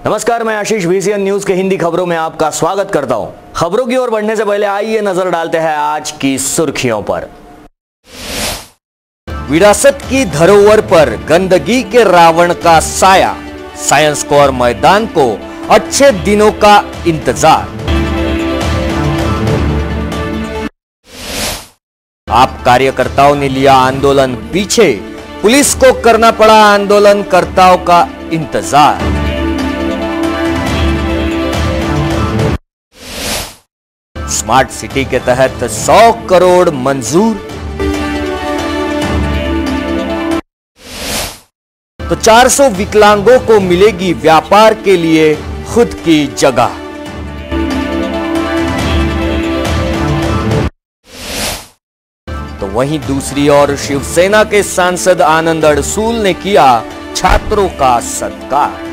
नमस्कार, मैं आशीष VCN news के हिंदी खबरों में आपका स्वागत करता हूं। खबरों की ओर बढ़ने से पहले आइए नजर डालते हैं आज की सुर्खियों पर। विरासत की धरोहर पर गंदगी के रावण का साया, साइंस कोर मैदान को अच्छे दिनों का इंतजार। आप कार्यकर्ताओं ने लिया आंदोलन पीछे, पुलिस को करना पड़ा आंदोलनकर्ताओं का इंतजार। स्मार्ट सिटी के तहत 100 करोड़ मंजूर, तो 400 विकलांगों को मिलेगी व्यापार के लिए खुद की जगह। तो वहीं दूसरी ओर शिवसेना के सांसद आनंद अडसूल ने किया छात्रों का सत्कार।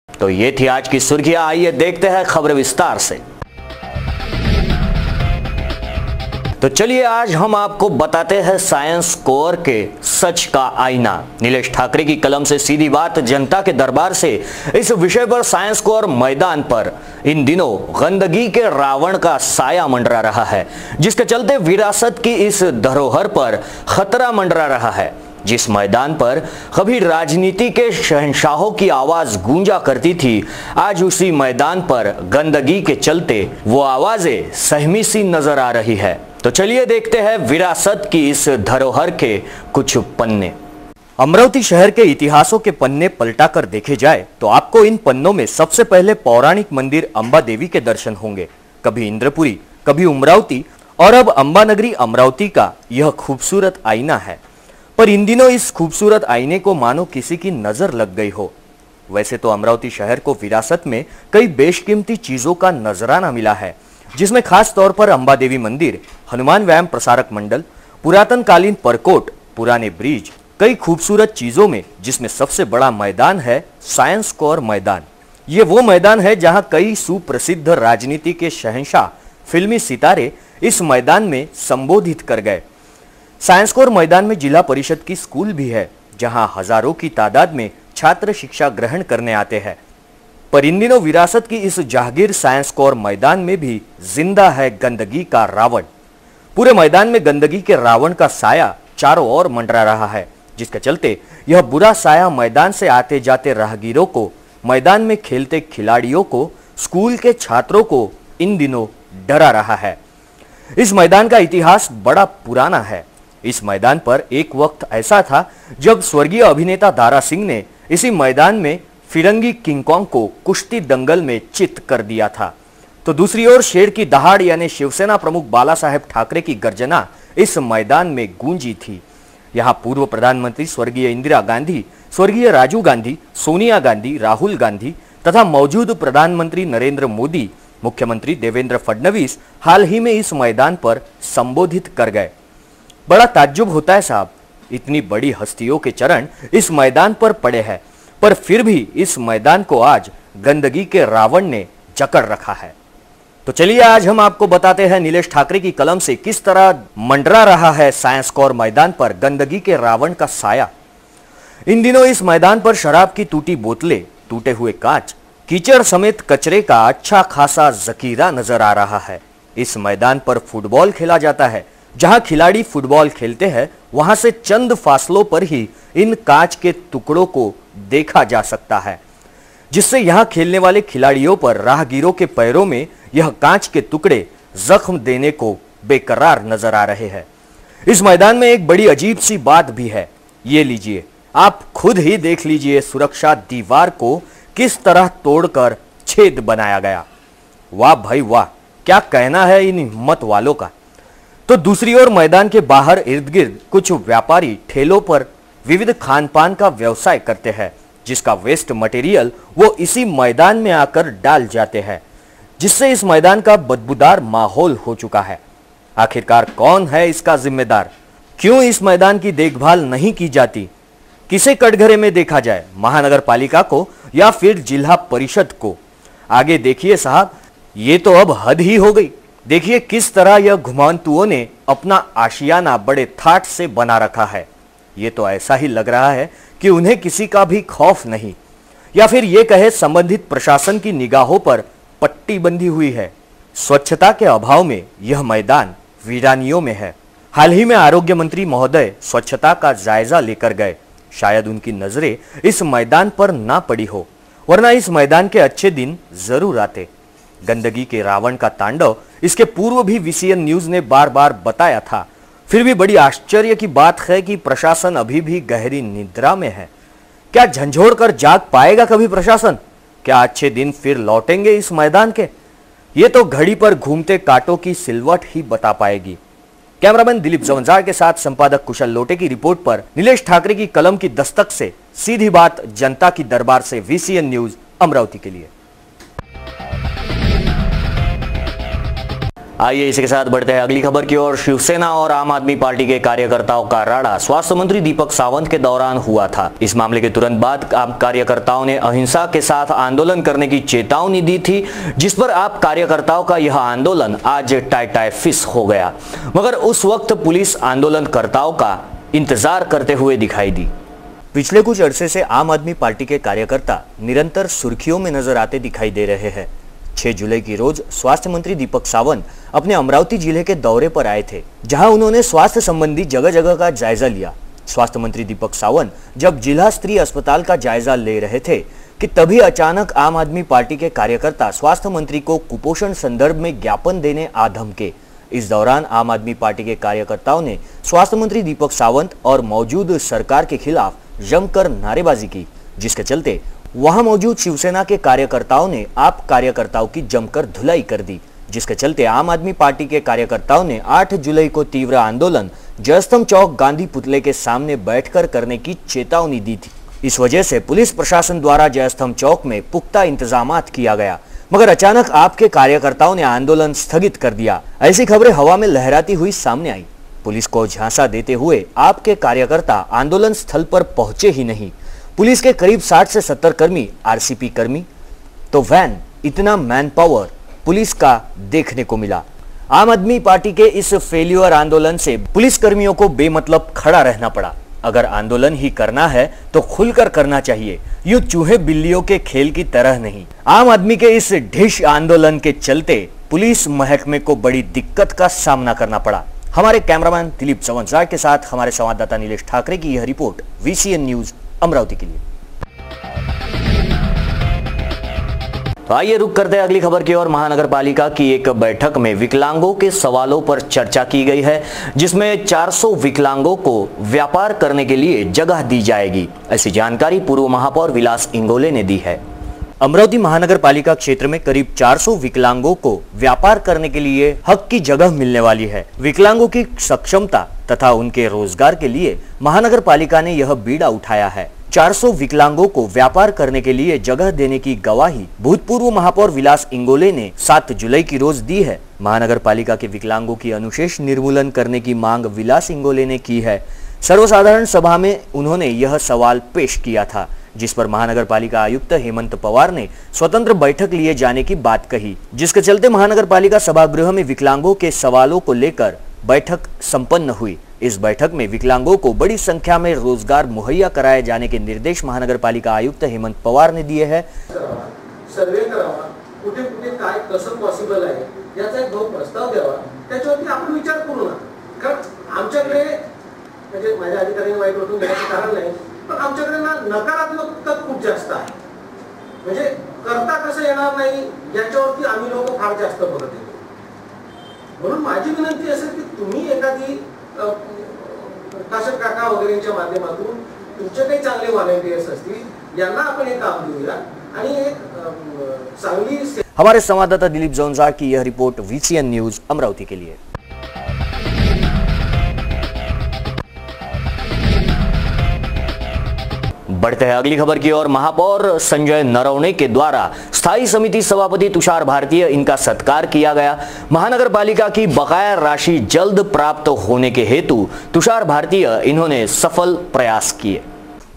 तो ये थी आज की सुर्खियां, आइए देखते हैं खबरें विस्तार से। तो चलिए आज हम आपको बताते हैं साइंस कोर के सच का आईना। नीलेश ठाकरे की कलम से सीधी बात जनता के दरबार से इस विषय पर साइंस कोर मैदान पर इन दिनों गंदगी के रावण का साया मंडरा रहा है, जिसके चलते विरासत की इस धरोहर पर खतरा मंडरा रहा है। जिस मैदान पर कभी राजनीति के शहंशाहों की आवाज गूंजा करती थी, आज उसी मैदान पर गंदगी के चलते वो आवाजें सहमी सी नजर आ रही है। तो चलिए देखते हैं विरासत की इस धरोहर के कुछ पन्ने। अमरावती शहर के इतिहासों के पन्ने पलटाकर देखे जाए तो आपको इन पन्नों में सबसे पहले पौराणिक मंदिर अंबा देवी के दर्शन होंगे। कभी इंद्रपुरी, कभी उमरावती और अब अंबा नगरी अमरावती का यह खूबसूरत आईना है। पर इन दिनों इस खूबसूरत आईने को मानो किसी की नजर लग गई हो। वैसे तो अमरावती शहर को विरासत में कई बेशकीमती चीजों का नजराना मिला है, जिसमें खास तौर पर अंबा देवी मंदिर, हनुमान व्यायाम प्रसारक मंडल, पुरातन कालीन परकोट, पुराने ब्रिज, कई खूबसूरत चीजों में जिसमें सबसे बड़ा मैदान है साइंस कोर मैदान। ये वो मैदान है जहां कई सुप्रसिद्ध राजनीति के शहंशाह, फिल्मी सितारे इस मैदान में संबोधित कर गए। साइंस कोर मैदान में जिला परिषद की स्कूल भी है, जहां हजारों की तादाद में छात्र शिक्षा ग्रहण करने आते हैं। पर इन दिनों विरासत की इस जहांगीर साइंस कोर मैदान में भी जिंदा है गंदगी का रावण। पूरे मैदान में गंदगी के रावण का साया चारों ओर मंडरा रहा है, जिसके चलते यह बुरा साया मैदान से आते जाते राहगीरों को, मैदान में खेलते खिलाड़ियों को, स्कूल के छात्रों को इन दिनों डरा रहा है। इस मैदान का इतिहास बड़ा पुराना है। इस मैदान पर एक वक्त ऐसा था जब स्वर्गीय अभिनेता दारा सिंह ने इसी मैदान में फिरंगी किंगकॉन्ग को कुश्ती दंगल में चित कर दिया था। तो दूसरी ओर शेर की दहाड़ यानी शिवसेना प्रमुख बाला साहेब ठाकरे की गर्जना इस मैदान में गूंजी थी। यहां पूर्व प्रधानमंत्री स्वर्गीय इंदिरा गांधी, स्वर्गीय राजीव गांधी, सोनिया गांधी, राहुल गांधी तथा मौजूद प्रधानमंत्री नरेंद्र मोदी, मुख्यमंत्री देवेंद्र फडणवीस हाल ही में इस मैदान पर संबोधित कर गए। बड़ा ताज्जुब होता है साहब, इतनी बड़ी हस्तियों के चरण इस मैदान पर पड़े हैं, पर फिर भी इस मैदान को आज गंदगी के रावण ने जकड़ रखा है। तो चलिए आज हम आपको बताते हैं नीलेश ठाकरे की कलम से किस तरह मंडरा रहा है साइंस कोर मैदान पर गंदगी के रावण का साया। इन दिनों इस मैदान पर शराब की टूटी बोतलें, टूटे हुए कांच, कीचड़ समेत कचरे का अच्छा खासा जखीरा नजर आ रहा है। इस मैदान पर फुटबॉल खेला जाता है। जहां खिलाड़ी फुटबॉल खेलते हैं, वहां से चंद फासलों पर ही इन कांच के टुकड़ों को देखा जा सकता है, जिससे यहां खेलने वाले खिलाड़ियों पर राहगीरों के पैरों में यह कांच के टुकड़े जख्म देने को बेकरार नजर आ रहे हैं। इस मैदान में एक बड़ी अजीब सी बात भी है। ये लीजिए, आप खुद ही देख लीजिए सुरक्षा दीवार को किस तरह तोड़कर छेद बनाया गया। वाह भाई वाह, क्या कहना है इन हिम्मत वालों का। तो दूसरी ओर मैदान के बाहर इर्द गिर्द कुछ व्यापारी ठेलों पर विविध खान पान का व्यवसाय करते हैं, जिसका वेस्ट मटेरियल वो इसी मैदान में आकर डाल जाते हैं, जिससे इस मैदान का बदबूदार माहौल हो चुका है। आखिरकार कौन है इसका जिम्मेदार? क्यों इस मैदान की देखभाल नहीं की जाती? किसे कटघरे में देखा जाए, महानगर पालिका को या फिर जिला परिषद को? आगे देखिए साहब, ये तो अब हद ही हो गई। देखिए किस तरह यह घुमांतुओं ने अपना आशियाना बड़े ठाठ से बना रखा है। ये तो ऐसा ही लग रहा है कि उन्हें किसी का भी खौफ नहीं। या फिर ये कहे संबंधित प्रशासन की निगाहों पर पट्टी बंधी हुई है। स्वच्छता के अभाव में यह मैदान वीरानियों में है। हाल ही में आरोग्य मंत्री महोदय स्वच्छता का जायजा लेकर गए। शायद उनकी नजरें इस मैदान पर ना पड़ी हो, वरना इस मैदान के अच्छे दिन जरूर आते। गंदगी के रावण का तांडव इसके पूर्व भी VCN न्यूज ने बार बार बताया था। फिर भी बड़ी आश्चर्य की बात है कि प्रशासन अभी भी गहरी निद्रा में है। क्या झंझोड़ कर जाग पाएगा कभी प्रशासन? क्या अच्छे दिन फिर लौटेंगे इस मैदान के? ये तो घड़ी पर घूमते कांटों की सिलवट ही बता पाएगी। कैमरामैन दिलीप जवंजार के साथ संपादक कुशल लोटे की रिपोर्ट पर नीलेश ठाकरे की कलम की दस्तक से सीधी बात जनता की दरबार से VCN न्यूज अमरावती के लिए। आइए इसी के साथ बढ़ते हैं अगली खबर की ओर। शिवसेना और आम आदमी पार्टी के कार्यकर्ताओं का राड़ा स्वास्थ्य मंत्री दीपक सावंत के दौरान हुआ था। इस मामले के तुरंत बाद आप कार्यकर्ताओं ने अहिंसा के साथ आंदोलन करने की चेतावनी दी थी, जिस पर आप कार्यकर्ताओं का यह आंदोलन आज टाई फिस हो गया। मगर उस वक्त पुलिस आंदोलनकर्ताओं का इंतजार करते हुए दिखाई दी। पिछले कुछ अरसे से आम आदमी पार्टी के कार्यकर्ता निरंतर सुर्खियों में नजर आते दिखाई दे रहे हैं। 6 जुलाई की रोज स्वास्थ्य मंत्री दीपक सावंत अपने अमरावती जिले के दौरे पर आए थे, जहां उन्होंने स्वास्थ्य संबंधी जगह जगह का जायजा लिया। स्वास्थ्य मंत्री दीपक सावंत जब जिला स्तरीय अस्पताल का जायजा ले रहे थे कि तभी अचानक आम आदमी पार्टी के कार्यकर्ता स्वास्थ्य मंत्री को कुपोषण संदर्भ में ज्ञापन देने आ धमके। इस दौरान आम आदमी पार्टी के कार्यकर्ताओं ने स्वास्थ्य मंत्री दीपक सावंत और मौजूद सरकार के खिलाफ जमकर नारेबाजी की, जिसके चलते वहां मौजूद शिवसेना के कार्यकर्ताओं ने आप कार्यकर्ताओं की जमकर धुलाई कर दी, जिसके चलते आम आदमी पार्टी के कार्यकर्ताओं ने 8 जुलाई को तीव्र आंदोलन जयस्तंभ चौक गांधी पुतले के सामने बैठकर करने की चेतावनी दी थी। इस वजह से पुलिस प्रशासन द्वारा जयस्तंभ चौक में पुख्ता इंतजामात किया गया, मगर अचानक आपके कार्यकर्ताओं ने आंदोलन स्थगित कर दिया। ऐसी खबरें हवा में लहराती हुई सामने आई। पुलिस को झांसा देते हुए आपके कार्यकर्ता आंदोलन स्थल पर पहुंचे ही नहीं। पुलिस के करीब 60 से 70 कर्मी RCP कर्मी, तो वैन, इतना मैन पावर पुलिस का देखने को मिला। आम आदमी पार्टी के इस फेल्यूर आंदोलन से पुलिस कर्मियों को बेमतलब खड़ा रहना पड़ा। अगर आंदोलन ही करना है तो खुलकर करना चाहिए, यूं चूहे बिल्लियों के खेल की तरह नहीं। आम आदमी के इस ढिश आंदोलन के चलते पुलिस महकमे को बड़ी दिक्कत का सामना करना पड़ा। हमारे कैमरामैन दिलीप जवंजार के साथ हमारे संवाददाता नीलेश ठाकरे की यह रिपोर्ट VCN न्यूज अमरावती के लिए। तो आइए रुक करते हैं अगली खबर की ओर। महानगर पालिका की एक बैठक में विकलांगों के सवालों पर चर्चा की गई है, जिसमें 400 विकलांगों को व्यापार करने के लिए जगह दी जाएगी। ऐसी जानकारी पूर्व महापौर विलास इंगोले ने दी है। अमरावती महानगर पालिका क्षेत्र में करीब 400 विकलांगों को व्यापार करने के लिए हक की जगह मिलने वाली है। विकलांगों की सक्षमता तथा उनके रोजगार के लिए महानगर पालिका ने यह बीड़ा उठाया है। 400 विकलांगों को व्यापार करने के लिए जगह देने की गवाही भूतपूर्व महापौर विलास इंगोले ने 7 जुलाई की रोज दी है। महानगर पालिका के विकलांगों की अनुशेष निर्मूलन करने की मांग विलास इंगोले ने की है। सर्वसाधारण सभा में उन्होंने यह सवाल पेश किया था, जिस पर महानगर पालिका आयुक्त हेमंत पवार ने स्वतंत्र बैठक लिए जाने की बात कही, जिसके चलते महानगर पालिका सभागृह में विकलांगों के सवालों को लेकर बैठक संपन्न हुई। इस बैठक में विकलांगों को बड़ी संख्या में रोजगार मुहैया कराए जाने के निर्देश महानगर पालिका आयुक्त हेमंत पवार ने दिए हैं। सर्वे करावा, कुठे कुठे काय कसं पॉसिबल आहे याचा एक प्रस्ताव द्यावा, त्याच्यावरती आपण विचार करू ना। कारण आमच्याकडे म्हणजे माझ्या अधिकाऱ्यांनी वाईट वाटून घेण्याचं कारण नाही, पण आमच्याकडे नकारात्मकता खूप जास्त आहे। म्हणजे करता कसं येणार नाही याच्यावरती आम्ही लोक फार जास्त बोलत येतो। म्हणून माझी विनंती असेल की तुम्ही एखादी प्रकाशक काका वगैरेंच्या माध्यमातून तुमचे काही चांगले व्हॉलंटियर्स असतील यांना आपण एक काम देऊया आणि एक चांगली। हमारे संवाददाता दिलीप जवंजार की यह रिपोर्ट VCN न्यूज अमरावती के लिए। बढ़ते हैं अगली खबर की ओर। महापौर संजय नरवणे के द्वारा स्थायी समिति सभापति तुषार भारतीय, इनका सत्कार किया गया। महानगर पालिका की बकाया राशि जल्द प्राप्त होने के हेतु तुषार भारतीय इन्होंने सफल प्रयास किए।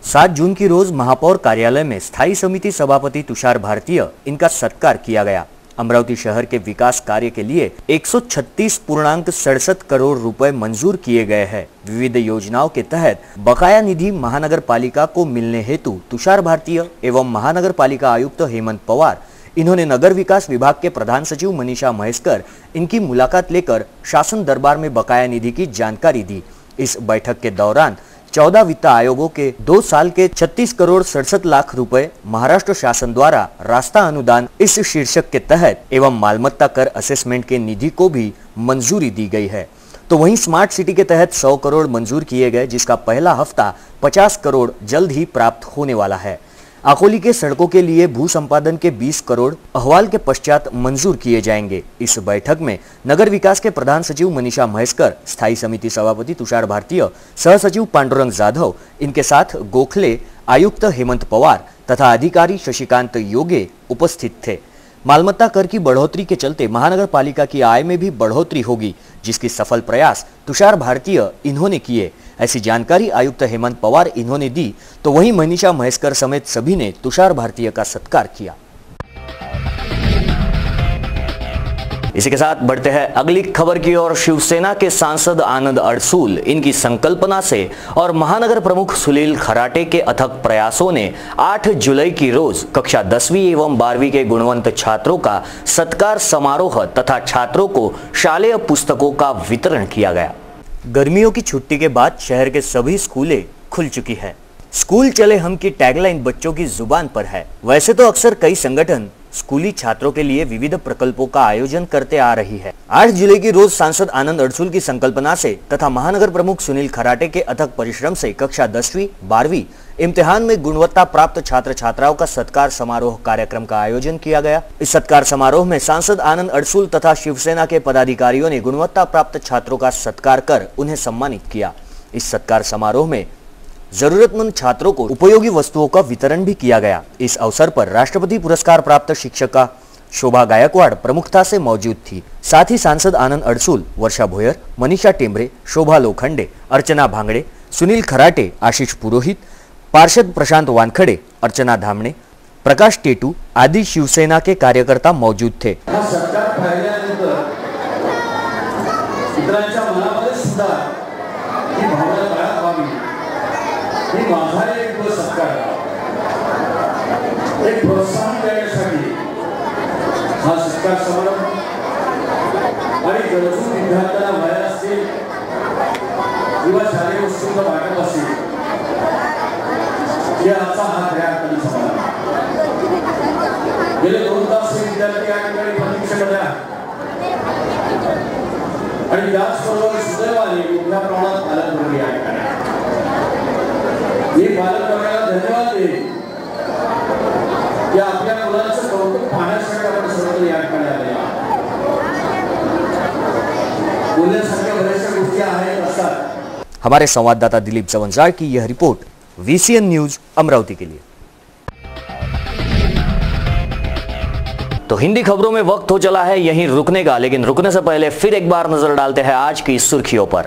7 जून की रोज महापौर कार्यालय में स्थायी समिति सभापति तुषार भारतीय, इनका सत्कार किया गया। अमरावती शहर के विकास कार्य के लिए 136.67 करोड़ रुपए मंजूर किए गए हैं। विविध योजनाओं के तहत बकाया निधि महानगर पालिका को मिलने हेतु तुषार भारतीय एवं महानगर पालिका आयुक्त हेमंत पवार इन्होंने नगर विकास विभाग के प्रधान सचिव मनीषा महेश्कर इनकी मुलाकात लेकर शासन दरबार में बकाया निधि की जानकारी दी। इस बैठक के दौरान 14 वित्त आयोगों के 2 साल के 36 करोड़ 67 लाख रुपए महाराष्ट्र शासन द्वारा रास्ता अनुदान इस शीर्षक के तहत एवं मालमत्ता कर असेसमेंट के निधि को भी मंजूरी दी गई है। तो वहीं स्मार्ट सिटी के तहत 100 करोड़ मंजूर किए गए, जिसका पहला हफ्ता 50 करोड़ जल्द ही प्राप्त होने वाला है। आकोली के सड़कों के लिए भू संपादन के 20 करोड़ अहवाल के पश्चात मंजूर किए जाएंगे। इस बैठक में नगर विकास के प्रधान सचिव मनीषा महेश्कर, स्थायी समिति सभापति तुषार भारतीय, सह सचिव पांडुरंग जाधव, इनके साथ गोखले, आयुक्त हेमंत पवार तथा अधिकारी शशिकांत योगे उपस्थित थे। मालमत्ता कर की बढ़ोतरी के चलते महानगर पालिका की आय में भी बढ़ोतरी होगी, जिसकी सफल प्रयास तुषार भारतीय इन्होंने किए। ऐसी जानकारी आयुक्त हेमंत पवार इन्होंने दी। तो वहीं मनीषा महेश्कर समेत सभी ने तुषार भारतीय का सत्कार किया। इसी के साथ बढ़ते हैं अगली खबर की ओर। शिवसेना के सांसद आनंद अडसूल इनकी संकल्पना से और महानगर प्रमुख सुनील खराटे के अथक प्रयासों ने 8 जुलाई की रोज कक्षा 10वीं एवं 12वीं के गुणवंत छात्रों का सत्कार समारोह तथा छात्रों को शालेय पुस्तकों का वितरण किया गया। गर्मियों की छुट्टी के बाद शहर के सभी स्कूलें खुल चुकी है। स्कूल चले हम की टैगलाइन बच्चों की जुबान पर है। वैसे तो अक्सर कई संगठन स्कूली छात्रों के लिए विविध प्रकल्पों का आयोजन करते आ रही है। 8 जुलाई की रोज सांसद आनंद अडसूल की संकल्पना से तथा महानगर प्रमुख सुनील खराटे के अथक परिश्रम से कक्षा 10वीं 12वीं इम्तिहान में गुणवत्ता प्राप्त छात्र छात्राओं का सत्कार समारोह कार्यक्रम का आयोजन किया गया। इस सत्कार समारोह में सांसद आनंद अडसूल तथा शिवसेना के पदाधिकारियों ने गुणवत्ता प्राप्त छात्रों का सत्कार कर उन्हें सम्मानित किया। इस सत्कार समारोह में जरूरतमंद छात्रों को उपयोगी वस्तुओं का वितरण भी किया गया। इस अवसर पर राष्ट्रपति पुरस्कार प्राप्त शिक्षिका शोभा गायकवाड़ प्रमुखता से मौजूद थी। साथ ही सांसद आनंद अडसूल, वर्षा भोयर, मनीषा टेम्बरे, शोभा लोखंडे, अर्चना भांगड़े, सुनील खराटे, आशीष पुरोहित, पार्षद प्रशांत वानखड़े, अर्चना धामणे, प्रकाश टेटू आदि शिवसेना के कार्यकर्ता मौजूद थे। एक प्रोत्साहन देण्यासाठी हा सत्कार समारंभ आणि गरजू विद्यार्थ्यांना वया असतील किंवा शालेय वस्तूंचं वाटप असेल याचा हा खऱ्या अर्थाने समारंभ। गेले 2 तास विद्यार्थी या ठिकाणी प्रतीक्षेमध्ये आणि त्याचबरोबर सुदैवाने मोठ्या प्रमाणात पालकवर्ग या ठिकाणी मी पालकवर्गाला धन्यवाद देईन या आपल्या मुलांचं कौतुक पाहण्यासाठी आपण सर्व या ठिकाणी आले आहोत। बोलण्यासारख्या बऱ्याचशा गोष्टी आहेत असतात। हमारे संवाददाता दिलीप जवंजाळ की यह रिपोर्ट VCN न्यूज अमरावती के लिए। तो हिंदी खबरों में वक्त हो चला है यहीं रुकने का, लेकिन रुकने से पहले फिर एक बार नजर डालते हैं आज की सुर्खियों पर।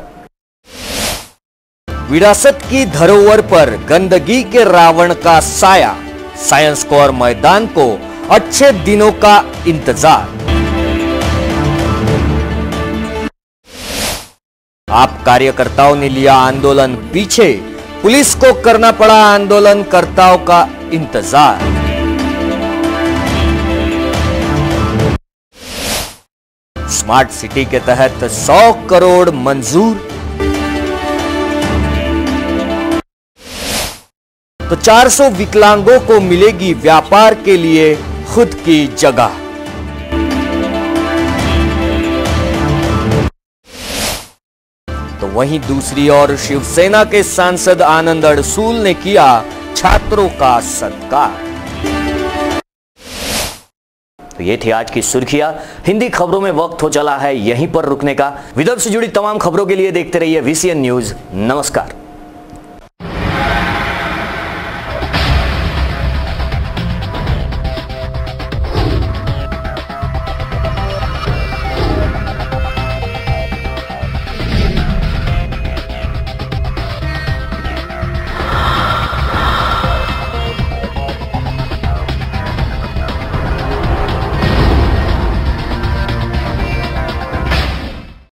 विरासत की धरोहर पर गंदगी के रावण का साया, साइंस कोर मैदान को अच्छे दिनों का इंतजार। आप कार्यकर्ताओं ने लिया आंदोलन पीछे, पुलिस को करना पड़ा आंदोलनकर्ताओं का इंतजार। स्मार्ट सिटी के तहत 100 करोड़ मंजूर, तो 400 विकलांगों को मिलेगी व्यापार के लिए खुद की जगह। तो वहीं दूसरी ओर शिवसेना के सांसद आनंद अडसूल ने किया छात्रों का सत्कार। तो ये थी आज की सुर्खियां। हिंदी खबरों में वक्त हो चला है यहीं पर रुकने का। विदर्भ से जुड़ी तमाम खबरों के लिए देखते रहिए VCN न्यूज। नमस्कार।